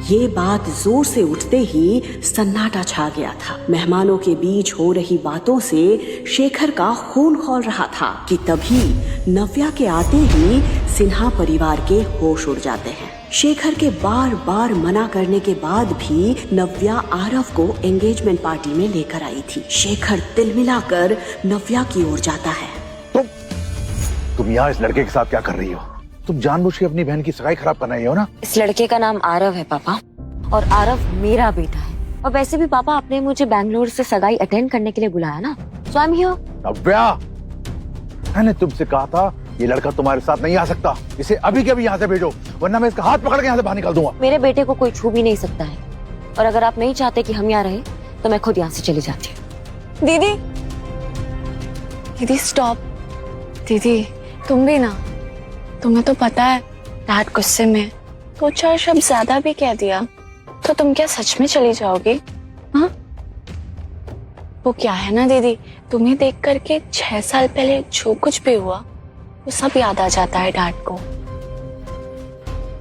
ये बात जोर से उठते ही सन्नाटा छा गया था। मेहमानों के बीच हो रही बातों से शेखर का खून खौल रहा था कि तभी नव्या के आते ही सिन्हा परिवार के होश उड़ जाते हैं। शेखर के बार बार मना करने के बाद भी नव्या आरव को एंगेजमेंट पार्टी में लेकर आई थी। शेखर तिलमिलाकर नव्या की ओर जाता है। तुम यहाँ इस लड़के के साथ क्या कर रही हो? तुम जानबूझ के अपनी बहन की सगाई खराब कर रही हो ना? इस लड़के का नाम आरव है पापा, और आरव मेरा बेटा है। और वैसे भी पापा, आपने मुझे बैंगलोर से सगाई अटेंड करने के लिए बुलाया ना, सो आई एम हियर। नव्या, मैंने तुमसे कहा था ये लड़का तुम्हारे साथ नहीं आ सकता। इसे अभी के अभी यहाँ से भेजो, वरना मैं इसका हाथ पकड़ के यहाँ से बाहर निकाल दूंगा। मेरे बेटे को कोई छू भी नहीं सकता है, और अगर आप नहीं चाहते कि हम यहाँ रहे तो मैं खुद यहाँ से चली जाती हूँ। दीदी, दीदी स्टॉप। दीदी तुम भी ना, तुम्हें तो पता है डैड गुस्से में 2-4 शब्द ज्यादा भी कह दिया तो तुम क्या सच में चली जाओगी? हाँ, वो क्या है ना दीदी, तुम्हें देख करके 6 साल पहले जो कुछ भी हुआ वो सब याद आ जाता है डैड को।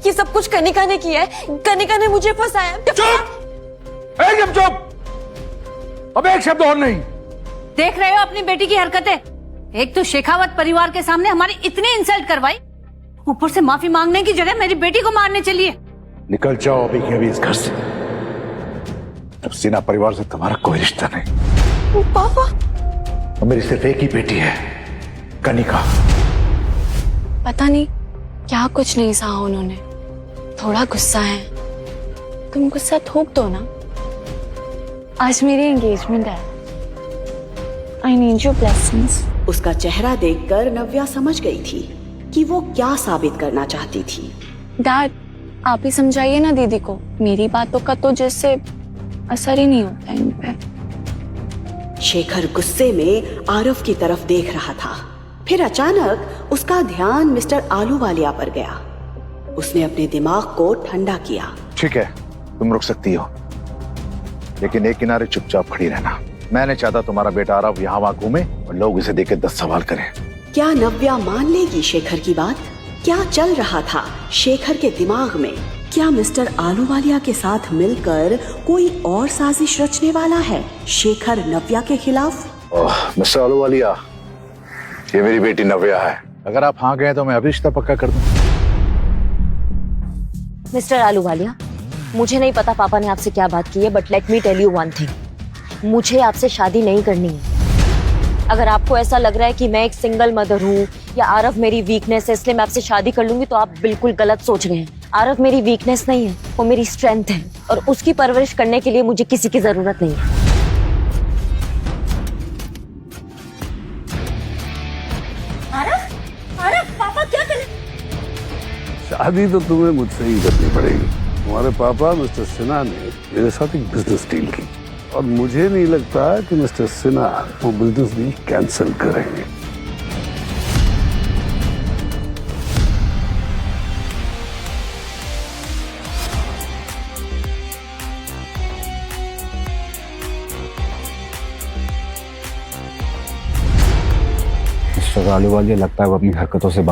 ये सब कुछ कनिका ने किया है, कनिका ने मुझे फंसाया। चुप! एकदम चुप! अब एक शब्द और नहीं। देख रहे हो अपनी बेटी की हरकतें? एक तो शेखावत परिवार के सामने हमारी इतनी इंसल्ट करवाई, ऊपर से माफी मांगने की जगह मेरी बेटी को मारने चली है। निकल जाओ अभी के अभी इस घर से। अब सिन्हा परिवार से तुम्हारा कोई रिश्ता नहीं। पापा, और मेरी सिर्फ एक ही बेटी है, कनिका। पता नहीं क्या कुछ नहीं सहा उन्होंने, थोड़ा गुस्सा है। तुम गुस्सा थूक दो ना। आज मेरी एंगेजमेंट है। I need your blessings. उसका चेहरा देखकर नव्या समझ गई थी कि वो क्या साबित करना चाहती थी। डैड, आप ही समझाइए ना दीदी को, मेरी बातों का तो जैसे असर ही नहीं होता इन पे। शेखर गुस्से में आरव की तरफ देख रहा था। फिर अचानक उसका ध्यान मिस्टर आलूवालिया पर गया। उसने अपने दिमाग को ठंडा किया। ठीक है, तुम रुक सकती हो, लेकिन एक किनारे चुपचाप खड़ी रहना। मैं नहीं चाहता तुम्हारा बेटा आरव यहाँ वहाँ घूमे और लोग इसे देख के 10 सवाल करें। क्या नव्या मान लेगी शेखर की बात? क्या चल रहा था शेखर के दिमाग में? क्या मिस्टर आलूवालिया के साथ मिलकर कोई और साजिश रचने वाला है शेखर नव्या के खिलाफ? मिस्टर आलूवालिया, ये मेरी बेटी नव्या है। अगर आप हाँ गए तो मैं अभी रिश्ता पक्का कर दूं। मिस्टर आलूवालिया, मुझे नहीं पता पापा ने आपसे क्या बात की है, but let me tell you one thing, मुझे आपसे शादी नहीं करनी है। अगर आपको ऐसा लग रहा है कि मैं एक सिंगल मदर हूँ या आरव मेरी वीकनेस है इसलिए मैं आपसे शादी कर लूंगी, तो आप बिल्कुल गलत सोच रहे हैं। आरव मेरी वीकनेस नहीं है, वो मेरी स्ट्रेंथ है, और उसकी परवरिश करने के लिए मुझे किसी की जरूरत नहीं है। पापा क्या करें? शादी तो तुम्हें मुझसे ही करनी पड़ेगी। तुम्हारे पापा मिस्टर सिन्हा ने मेरे साथ एक बिजनेस डील की, और मुझे नहीं लगता कि मिस्टर सिन्हा वो बिजनेस डील कैंसिल करेंगे। मिस्टर आलूवालिया, लगता है वो अपनी हरकतों से बात